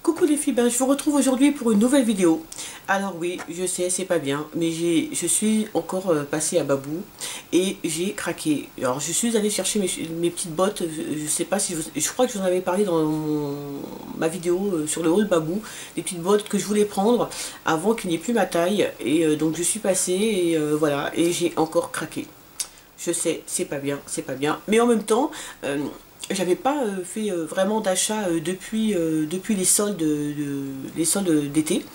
Coucou les filles, je vous retrouve aujourd'hui pour une nouvelle vidéo. Alors oui, je sais, c'est pas bien, mais je suis encore passée à Babou et j'ai craqué. Alors je suis allée chercher mes petites bottes, je sais pas si je crois que je vous en avais parlé dans ma vidéo sur le haul Babou, des petites bottes que je voulais prendre avant qu'il n'y ait plus ma taille. Et donc je suis passée et voilà, et j'ai encore craqué. Je sais, c'est pas bien, mais en même temps... j'avais pas fait vraiment d'achat depuis les soldes d'été.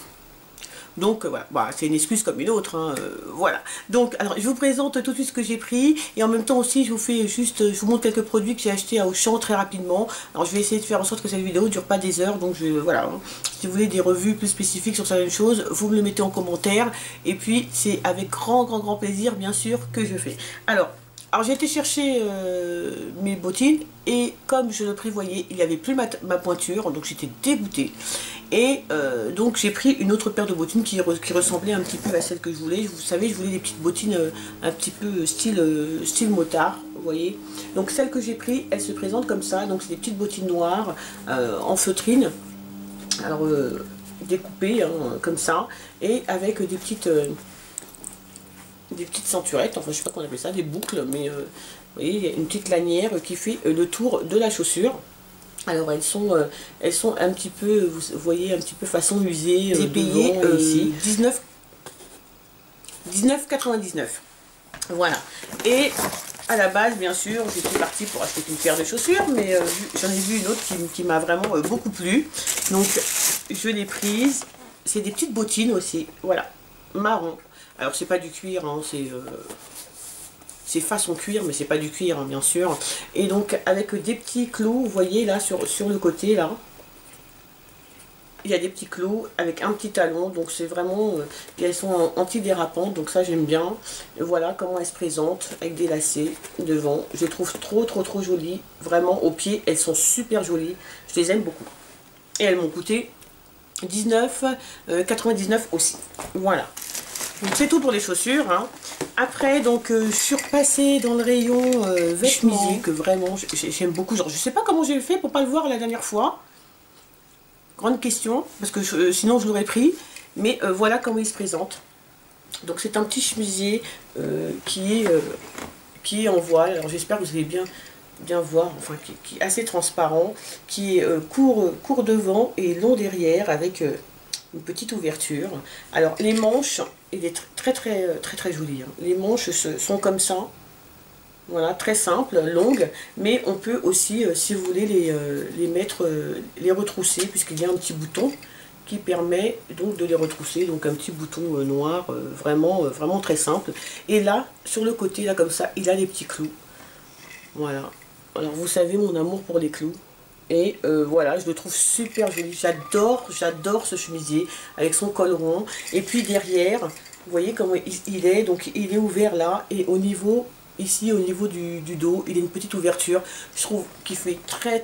Donc voilà, bah, c'est une excuse comme une autre, hein, voilà. Donc alors je vous présente tout de suite ce que j'ai pris et en même temps aussi je vous fais juste, je vous montre quelques produits que j'ai achetés à Auchan très rapidement. Alors je vais essayer de faire en sorte que cette vidéo ne dure pas des heures, donc voilà, hein. Si vous voulez des revues plus spécifiques sur certaines choses, vous me le mettez en commentaire et puis c'est avec grand plaisir bien sûr que je fais. Alors j'ai été chercher mes bottines et comme je le prévoyais, il n'y avait plus ma pointure, donc j'étais dégoûtée. Et donc j'ai pris une autre paire de bottines qui ressemblait un petit peu à celle que je voulais. Vous savez, je voulais des petites bottines un petit peu style motard, vous voyez. Donc celle que j'ai pris, elle se présente comme ça, donc c'est des petites bottines noires en feutrine. Alors découpées hein, comme ça, et avec des petites centurettes, enfin je sais pas qu'on appelle ça, des boucles, mais vous voyez, il y a une petite lanière qui fait le tour de la chaussure. Alors elles sont un petit peu, vous voyez, un petit peu façon usée. J'ai payé ici 19,99. Voilà. Et à la base, bien sûr, j'étais partie pour acheter une paire de chaussures, mais j'en ai vu une autre qui m'a vraiment beaucoup plu. Donc je l'ai prise. C'est des petites bottines aussi, voilà, marron. Alors c'est pas du cuir, hein, c'est façon cuir, mais c'est pas du cuir hein, bien sûr. Et donc avec des petits clous, vous voyez là sur le côté là, il y a des petits clous avec un petit talon, donc c'est vraiment, et elles sont antidérapantes, donc ça j'aime bien. Et voilà comment elles se présentent avec des lacets devant. Je les trouve trop jolies, vraiment au pied elles sont super jolies, je les aime beaucoup. Et elles m'ont coûté 19,99 aussi, voilà. Donc c'est tout pour les chaussures, hein. Après donc je suis repassée dans le rayon vêtements que vraiment j'aime beaucoup. Genre je sais pas comment j'ai fait pour pas le voir la dernière fois. Grande question, parce que sinon je l'aurais pris. Mais voilà comment il se présente. Donc c'est un petit chemisier qui est en voile. Alors j'espère que vous allez bien voir, enfin qui est assez transparent, qui est court devant et long derrière avec une petite ouverture. Alors les manches, il est très joli, hein. Les manches sont comme ça, voilà, très simple, longues, mais on peut aussi, si vous voulez, les mettre, les retrousser, puisqu'il y a un petit bouton qui permet donc de les retrousser, donc un petit bouton noir, vraiment très simple. Et là, sur le côté, là comme ça, il a les petits clous, voilà. Alors vous savez mon amour pour les clous. Et voilà, je le trouve super joli. J'adore ce chemisier avec son col rond. Et puis derrière, vous voyez comment il est. Donc il est ouvert là. Et au niveau, ici au niveau du dos, il y a une petite ouverture. Je trouve qu'il fait très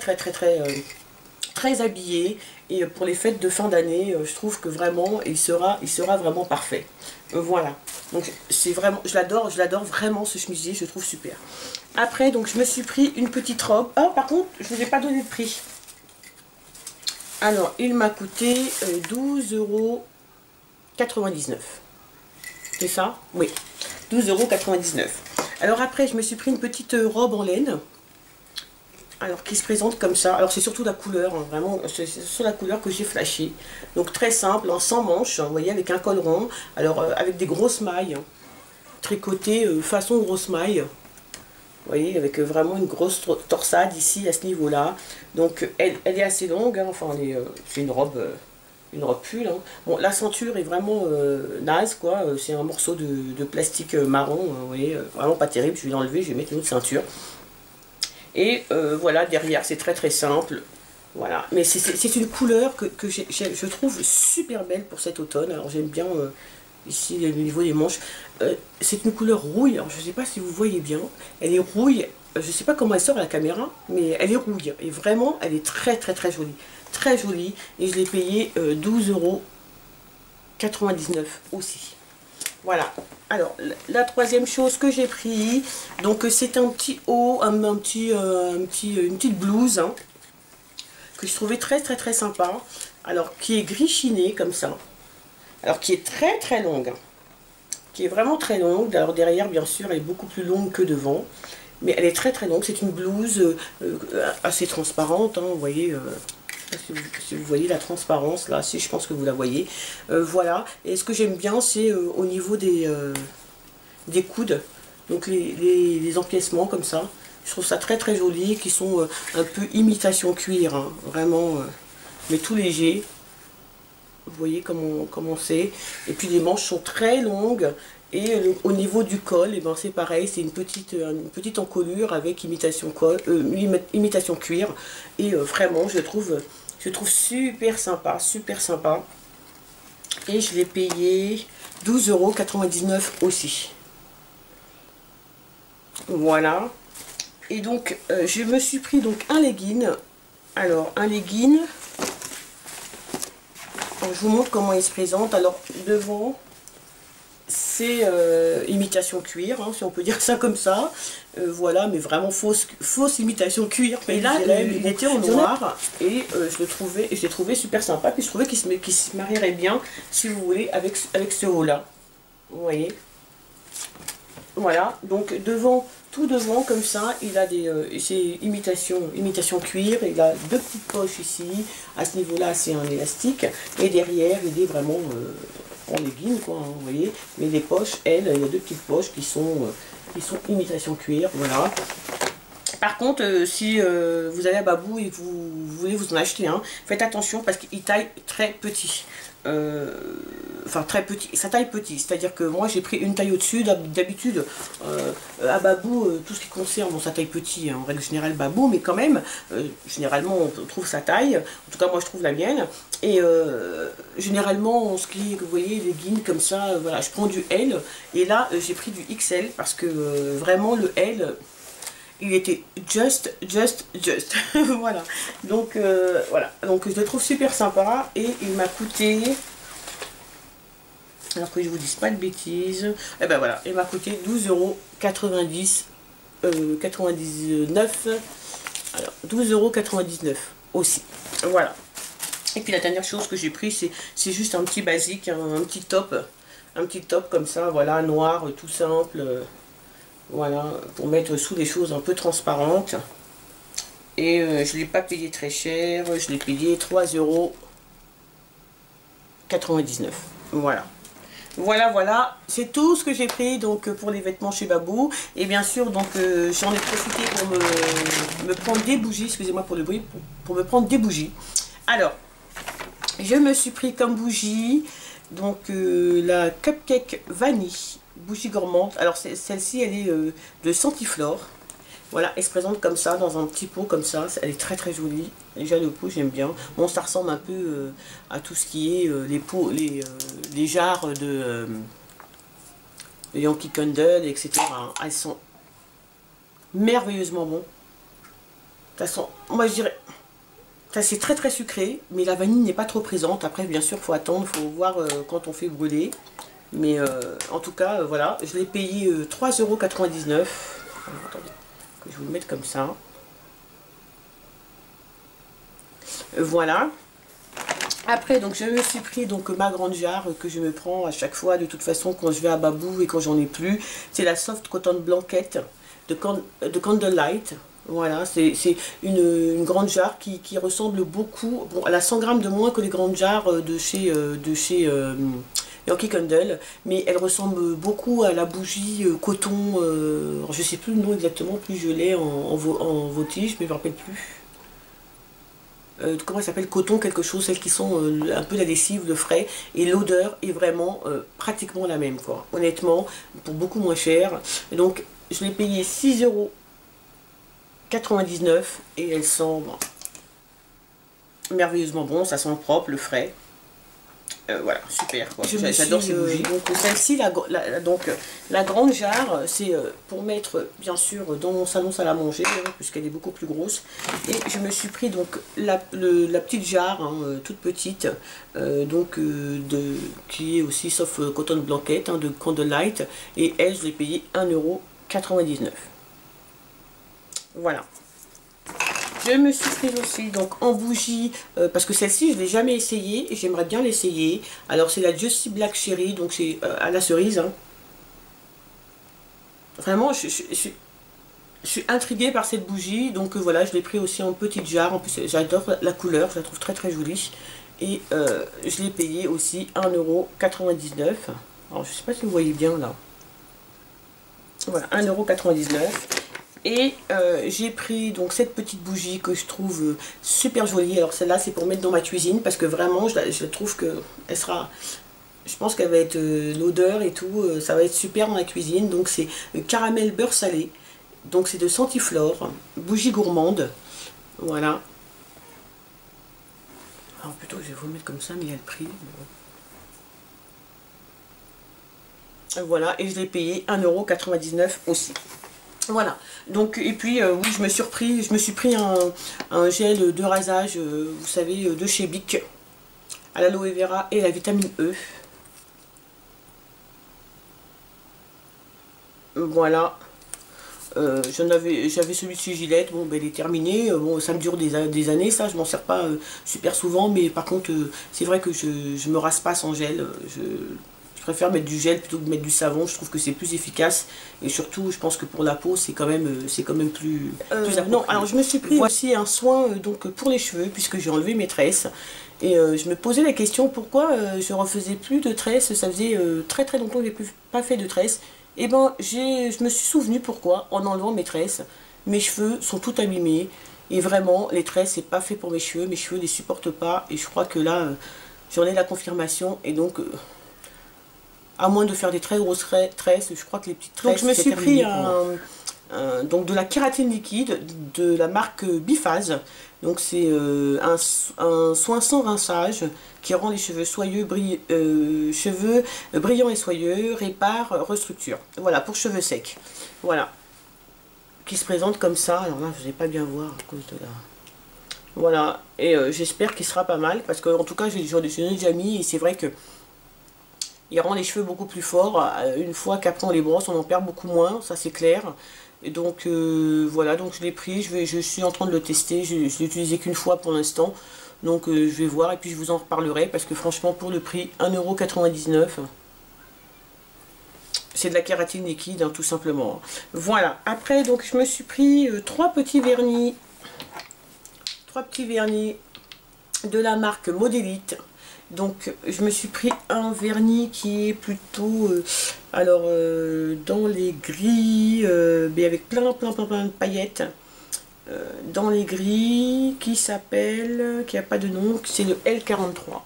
habillé. Et pour les fêtes de fin d'année, je trouve que vraiment, il sera vraiment parfait. Voilà. Donc c'est vraiment, je l'adore vraiment ce chemisier, je le trouve super. Après, donc je me suis pris une petite robe. Ah, par contre, je ne vous ai pas donné de prix. Alors, il m'a coûté 12,99 €. C'est ça? Oui, 12,99 €. Alors après, je me suis pris une petite robe en laine. Alors, qui se présente comme ça. Alors, c'est surtout la couleur, hein, vraiment, c'est sur la couleur que j'ai flashé. Donc, très simple, hein, sans manches, vous voyez, avec un col rond. Alors, avec des grosses mailles, hein, tricotées façon grosse maille. Vous voyez, avec vraiment une grosse torsade ici, à ce niveau-là. Donc, elle est assez longue, hein, enfin, c'est une robe pull, hein. Bon, la ceinture est vraiment naze, quoi. C'est un morceau de plastique marron, hein, vous voyez, vraiment pas terrible. Je vais l'enlever, je vais mettre une autre ceinture. Et voilà, derrière, c'est très simple. Voilà, mais c'est une couleur que je trouve super belle pour cet automne. Alors, j'aime bien... ici au niveau des manches, c'est une couleur rouille. Alors je ne sais pas si vous voyez bien, elle est rouille, je ne sais pas comment elle sort à la caméra, mais elle est rouille et vraiment elle est très jolie, et je l'ai payé 12,99 € aussi. Voilà. Alors la troisième chose que j'ai pris, donc c'est un petit haut, une petite blouse, hein, que je trouvais très sympa. alors qui est gris chiné comme ça, alors qui est très très longue, qui est vraiment très longue. Alors derrière bien sûr elle est beaucoup plus longue que devant, mais elle est très très longue. C'est une blouse assez transparente, hein, vous voyez, si vous voyez la transparence là, si je pense que vous la voyez. Voilà, et ce que j'aime bien c'est au niveau des coudes, donc les empiècements comme ça. Je trouve ça très très joli, qui sont un peu imitation cuir, hein, vraiment, mais tout léger. Vous voyez comment c'est. Et puis les manches sont très longues. Et au niveau du col, et ben c'est pareil, c'est une petite encolure avec imitation cuir. Et vraiment, je trouve super sympa, super sympa. Et je l'ai payé 12,99 € aussi. Voilà. Et donc, je me suis pris donc un legging. Alors, un legging. Alors, je vous montre comment il se présente. Alors, devant, c'est imitation cuir, hein, si on peut dire ça comme ça. Voilà, mais vraiment fausse imitation cuir. Et là, il était en noir. Et je l'ai trouvé super sympa. Puis je trouvais qu'il se marierait bien, si vous voulez, avec ce haut-là. Vous voyez. Voilà, donc tout devant comme ça, il a c'est imitation cuir, il a deux petites poches ici, à ce niveau-là c'est un élastique, et derrière il est vraiment en legging quoi, hein, vous voyez, mais les poches, il y a deux petites poches qui sont imitation cuir, voilà. Par contre, si vous allez à Babou et que vous voulez vous en acheter un, faites attention parce qu'il taille très petit. Enfin très petit, ça taille petit, c'est-à-dire que moi j'ai pris une taille au-dessus. D'habitude à Babou, tout ce qui concerne, bon ça taille petit, hein, en règle générale Babou, mais quand même, généralement on trouve sa taille, en tout cas moi je trouve la mienne, et généralement en ce qui, vous voyez, les leggings comme ça, voilà, je prends du L, et là j'ai pris du XL, parce que vraiment le L, il était just. Voilà, donc voilà, donc je le trouve super sympa, et il m'a coûté, alors que je vous dise pas de bêtises, et ben voilà, il m'a coûté 12,99 €, alors 12,99 € aussi, voilà. Et puis la dernière chose que j'ai pris, c'est juste un petit basique, un petit top comme ça, voilà, noir, tout simple. Voilà, pour mettre sous des choses un peu transparentes. Et je ne l'ai pas payé très cher, je l'ai payé 3,99 €. Voilà. Voilà, c'est tout ce que j'ai pris donc pour les vêtements chez Babou. Et bien sûr, donc j'en ai profité pour me prendre des bougies, excusez-moi pour le bruit, pour me prendre des bougies. Alors, je me suis pris comme bougie donc la Cupcake Vanille. Bougie gourmande, alors celle-ci elle est de Sentiflore, voilà, elle se présente comme ça dans un petit pot comme ça, elle est très très jolie. Déjà le pot j'aime bien, bon ça ressemble un peu à tout ce qui est les pots, les jarres de Yankee Candle, etc. Elles sont merveilleusement bonnes. De toute façon, moi je dirais, ça c'est très très sucré, mais la vanille n'est pas trop présente. Après bien sûr il faut attendre, il faut voir quand on fait brûler. Mais en tout cas, voilà, je l'ai payé 3,99 €. Attendez, que je vous le mette comme ça. Voilà. Après, donc je me suis pris donc ma grande jarre que je me prends à chaque fois, de toute façon, quand je vais à Babou et quand j'en ai plus. C'est la Soft Cotton Blanket de Candlelight. Voilà, c'est une grande jarre qui ressemble beaucoup. Bon, elle a 100 grammes de moins que les grandes jarres de chez Yankee Candle, mais elle ressemble beaucoup à la bougie coton, je sais plus le nom exactement, plus je l'ai en voltige, mais je ne me rappelle plus. Comment elle s'appelle, coton quelque chose, celles qui sont un peu la lessive, le frais, et l'odeur est vraiment pratiquement la même, quoi. Honnêtement, pour beaucoup moins cher. Et donc, je l'ai payé 6,99 € et elle sent merveilleusement bon, ça sent propre, le frais. Voilà, super, j'adore ces bougies. Donc celle-ci, la grande jarre, c'est pour mettre bien sûr dans mon salon salle à manger, hein, puisqu'elle est beaucoup plus grosse. Et je me suis pris donc la petite jarre, hein, toute petite, qui est aussi sauf Cotton Blanket, hein, de Candlelight. Et elle, je l'ai payé 1,99 €. Voilà. je me suis prise aussi donc en bougie, parce que celle-ci je ne l'ai jamais essayée et j'aimerais bien l'essayer. Alors c'est la Juicy Black Cherry, donc c'est à la cerise. Hein. Vraiment, je suis intriguée par cette bougie, donc voilà, je l'ai pris aussi en petite jarre. En plus, j'adore la couleur, je la trouve très très jolie. Et je l'ai payé aussi 1,99 €. Alors, je sais pas si vous voyez bien là. Voilà, 1,99 €. Et j'ai pris donc cette petite bougie que je trouve super jolie. Alors celle-là, c'est pour mettre dans ma cuisine parce que vraiment, je trouve que elle sera... Je pense qu'elle va être l'odeur et tout, ça va être super dans la cuisine. Donc c'est caramel beurre salé. Donc c'est de Sentiflore, bougie gourmande. Voilà. Alors plutôt je vais vous mettre comme ça, mais il y a le prix. Voilà, et je l'ai payé 1,99 € aussi. Voilà, donc et puis oui, je me suis pris un gel de rasage, vous savez, de chez Bic, à l'aloe vera et la vitamine E. Voilà. J'avais celui de chez Gillette, bon ben il est terminé, bon ça me dure des années ça, je m'en sers pas super souvent, mais par contre c'est vrai que je me rase pas sans gel, je préfère mettre du gel plutôt que de mettre du savon, je trouve que c'est plus efficace, et surtout je pense que pour la peau c'est quand même plus approprié. Non, alors je me suis pris aussi un soin donc pour les cheveux, puisque j'ai enlevé mes tresses, et je me posais la question pourquoi je refaisais plus de tresses, ça faisait très très longtemps que j'ai pas fait de tresses. Et ben je me suis souvenu pourquoi, en enlevant mes tresses, mes cheveux sont tout abîmés. Et vraiment, les tresses, c'est pas fait pour mes cheveux les supportent pas. Et je crois que là, j'en ai la confirmation. Et donc, à moins de faire des très grosses tresses, je crois que les petites tresses... Donc je me suis pris donc de la kératine liquide de la marque Biphase. Donc c'est un soin sans rinçage qui rend les cheveux soyeux, brillants et soyeux, répare, restructure. Voilà, pour cheveux secs. Voilà. Qui se présente comme ça. Alors là, je ne vais pas bien voir à cause de la... Voilà. Et j'espère qu'il sera pas mal. Parce qu'en tout cas, j'en ai déjà mis. Et c'est vrai que il rend les cheveux beaucoup plus forts. Une fois qu'après on les brosse, on en perd beaucoup moins. Ça, c'est clair. Et donc voilà, donc je l'ai pris, je suis en train de le tester, je l'ai utilisé qu'une fois pour l'instant, donc je vais voir et puis je vous en reparlerai parce que franchement pour le prix 1,99 €, c'est de la kératine liquide hein, tout simplement. Voilà, après donc je me suis pris trois petits vernis de la marque Modélite. Donc je me suis pris un vernis qui est plutôt dans les gris, mais avec plein de paillettes, dans les gris, qui a pas de nom, c'est le L43.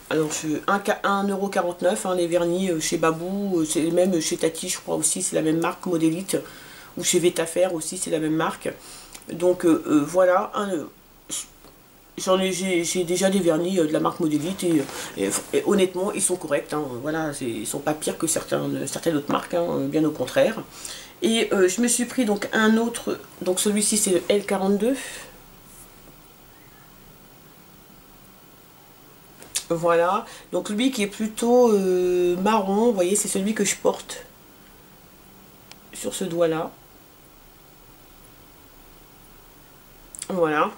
Alors 1,49 €, hein, les vernis chez Babou, c'est même chez Tati je crois aussi, c'est la même marque Modélite, ou chez Vetafer aussi c'est la même marque. Donc voilà, j'ai déjà des vernis de la marque Modélite et honnêtement ils sont corrects, hein, voilà, ils sont pas pires que certaines autres marques, hein, bien au contraire. Et je me suis pris donc un autre, donc celui-ci c'est le L42. Voilà, donc lui qui est plutôt marron, vous voyez, c'est celui que je porte sur ce doigt là. Voilà,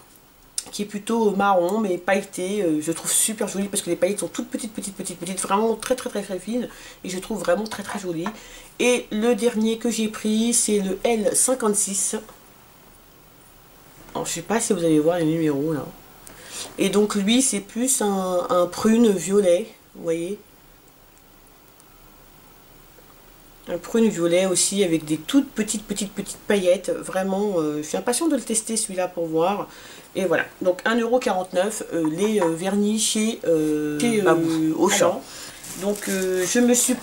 qui est plutôt marron mais pailleté, je trouve super joli parce que les paillettes sont toutes petites, vraiment très fines, et je trouve vraiment très joli. Et le dernier que j'ai pris c'est le L56. Alors je sais pas si vous allez voir les numéros là. Et donc lui c'est plus un prune violet, vous voyez. Un prune violet aussi avec des toutes petites paillettes. Vraiment, je suis impatiente de le tester celui-là pour voir. Et voilà, donc 1,49 € les vernis chez Auchan. Donc je me suis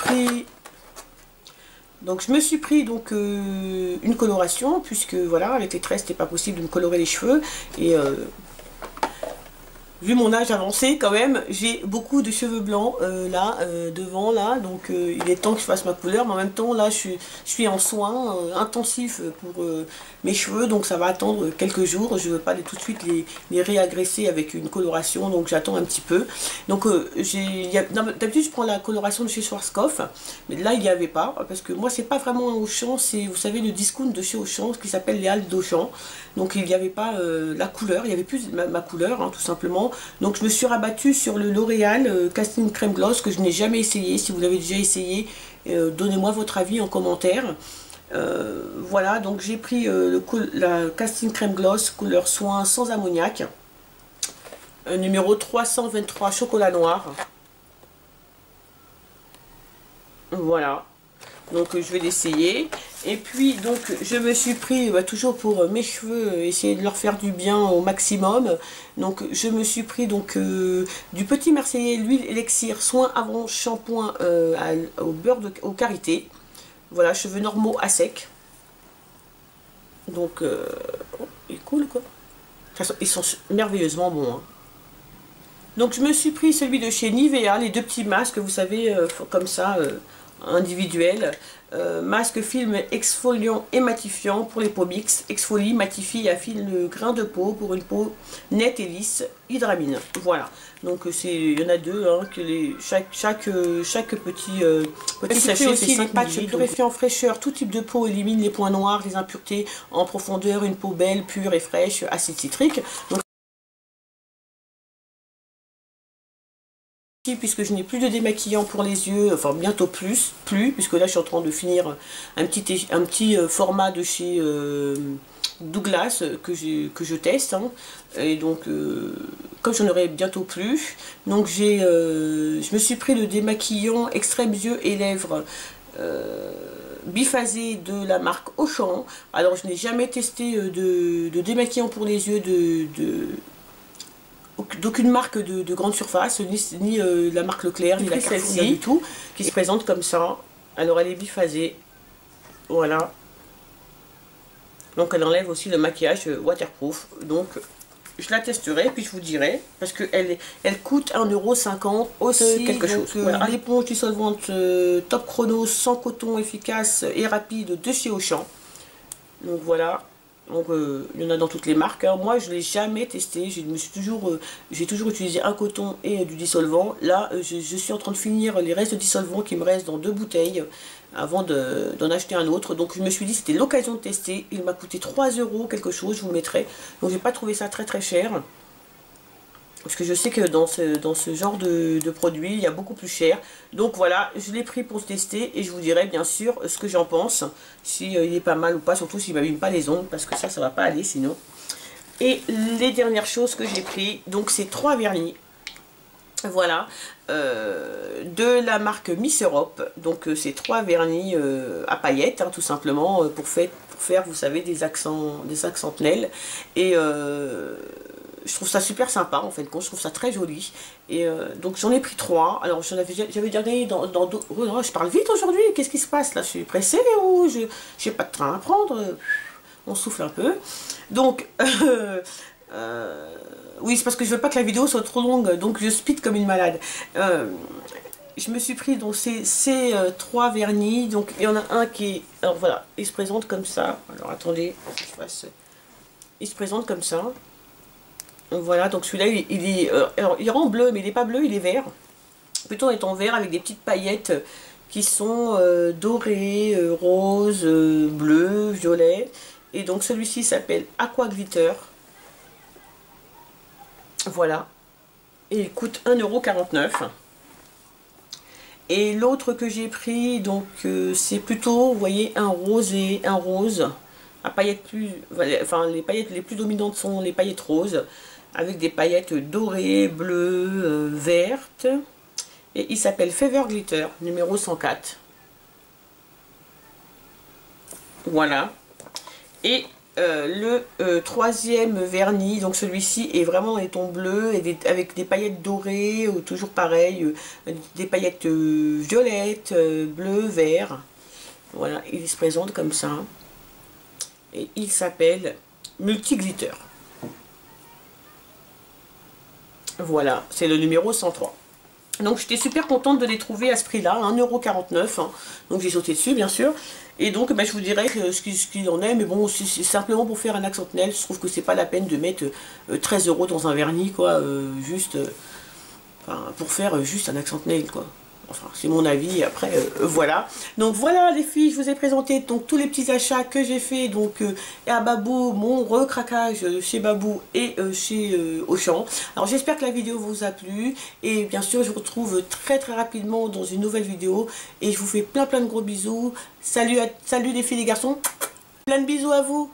pris donc une coloration, puisque voilà, avec les tresses c'était pas possible de me colorer les cheveux. Et vu mon âge avancé quand même, j'ai beaucoup de cheveux blancs là, devant là, donc il est temps que je fasse ma couleur, mais en même temps là je suis en soins intensifs pour mes cheveux, donc ça va attendre quelques jours, je ne veux pas tout de suite les réagresser avec une coloration, donc j'attends un petit peu. Donc d'habitude je prends la coloration de chez Schwarzkopf, mais là il n'y avait pas, parce que moi c'est pas vraiment un Auchan, c'est vous savez le discount de chez Auchan, ce qui s'appelle les halles d'Auchan, donc il n'y avait pas la couleur, il n'y avait plus ma couleur hein, tout simplement. Donc je me suis rabattue sur le L'Oréal Casting Crème Gloss que je n'ai jamais essayé. Si vous l'avez déjà essayé, donnez-moi votre avis en commentaire. Voilà, donc j'ai pris la Casting Crème Gloss couleur soin sans ammoniac, numéro 323 chocolat noir. Voilà. Donc je vais l'essayer. Et puis donc je me suis pris toujours pour mes cheveux, essayer de leur faire du bien au maximum. Donc je me suis pris donc du Petit Marseillais l'huile élixir soin avant shampoing au beurre au karité. Voilà, cheveux normaux à sec. Donc il est cool quoi. Ils sont merveilleusement bons. Hein. Donc je me suis pris celui de chez Nivea, les deux petits masques, vous savez, comme ça, individuels. Masque film exfoliant et matifiant pour les peaux mixtes. Exfolie, matifie et affine le grain de peau pour une peau nette et lisse. Hydramine. Voilà. Donc il y en a deux, hein, que chaque petit sachet aussi les patchs purifiant en fraîcheur, tout type de peau, élimine les points noirs, les impuretés en profondeur, une peau belle, pure et fraîche, acide citrique. Donc, puisque je n'ai plus de démaquillant pour les yeux, enfin bientôt plus, puisque là je suis en train de finir un petit format de chez Douglas que je teste, hein. Et donc comme j'en aurai bientôt plus, donc je me suis pris le démaquillant extrême yeux et lèvres biphasé de la marque Auchan. Alors je n'ai jamais testé de démaquillant pour les yeux d'aucune marque de grande surface, ni la marque Leclerc, ni la Carrefour, du tout, qui se présente comme ça. Alors elle est biphasée, voilà. Donc elle enlève aussi le maquillage waterproof. Donc je la testerai, puis je vous dirai, parce qu'elle coûte 1,50 € aussi. Quelque chose. Voilà. L'éponge dissolvante top chrono sans coton, efficace et rapide de chez Auchan. Donc voilà. Donc il y en a dans toutes les marques. Hein. Moi je ne l'ai jamais testé. J'ai toujours utilisé un coton et du dissolvant. Là je suis en train de finir les restes de dissolvant qui me restent dans 2 bouteilles avant d'en acheter un autre. Donc je me suis dit c'était l'occasion de tester. Il m'a coûté 3 € quelque chose, je vous le mettrai. Donc j'ai pas trouvé ça très cher. Parce que je sais que dans ce genre de produit, il y a beaucoup plus cher. Donc voilà, je l'ai pris pour tester et je vous dirai bien sûr ce que j'en pense. Si il est pas mal ou pas, surtout s'il ne m'abîme pas les ongles, parce que ça va pas aller sinon. Et les dernières choses que j'ai pris, donc c'est 3 vernis. Voilà, de la marque Miss Europe. Donc c'est 3 vernis à paillettes, hein, tout simplement, pour faire, vous savez, des accentuels. Et je trouve ça super sympa en fait, je trouve ça très joli. Et donc j'en ai pris 3. Alors j'avais gagné dans d'autres. Oh non, je parle vite aujourd'hui, qu'est-ce qui se passe là? Je suis pressée ou j'ai pas de train à prendre? On souffle un peu. Donc oui, c'est parce que je veux pas que la vidéo soit trop longue, donc je speed comme une malade. Je me suis pris donc ces 3 vernis. Donc il y en a un qui est. Alors voilà, il se présente comme ça. Alors attendez, il se présente comme ça. Voilà, donc celui-là, alors, il rend bleu, mais il n'est pas bleu, il est vert. Plutôt il est en vert avec des petites paillettes qui sont dorées, roses, bleues, violet. Et donc celui-ci s'appelle Aqua Glitter. Voilà. Et il coûte 1,49 €. Et l'autre que j'ai pris, donc c'est plutôt, vous voyez, un rosé, un rose. À paillettes enfin, les paillettes les plus dominantes sont les paillettes roses, avec des paillettes dorées, bleues, vertes. Et il s'appelle Fever Glitter, numéro 104. Voilà. Et le troisième vernis, donc celui-ci est vraiment en ton bleu, et avec des paillettes dorées, toujours pareil, des paillettes violettes, bleu, vert. Voilà, il se présente comme ça. Et il s'appelle Multi Glitter. Voilà, c'est le numéro 103. Donc j'étais super contente de les trouver à ce prix-là, 1,49 €. Hein. Donc j'ai sauté dessus bien sûr. Et donc je vous dirais que ce qu'il en est, mais bon, c'est simplement pour faire un accent nail. Je trouve que c'est pas la peine de mettre 13 € dans un vernis, quoi, juste enfin, pour faire juste un accent nail, quoi. Enfin, c'est mon avis, après, voilà. Donc voilà les filles, je vous ai présenté donc tous les petits achats que j'ai fait donc à Babou, mon recraquage chez Babou et chez Auchan. Alors j'espère que la vidéo vous a plu et bien sûr je vous retrouve très rapidement dans une nouvelle vidéo et je vous fais plein de gros bisous. Salut les filles et les garçons, plein de bisous à vous.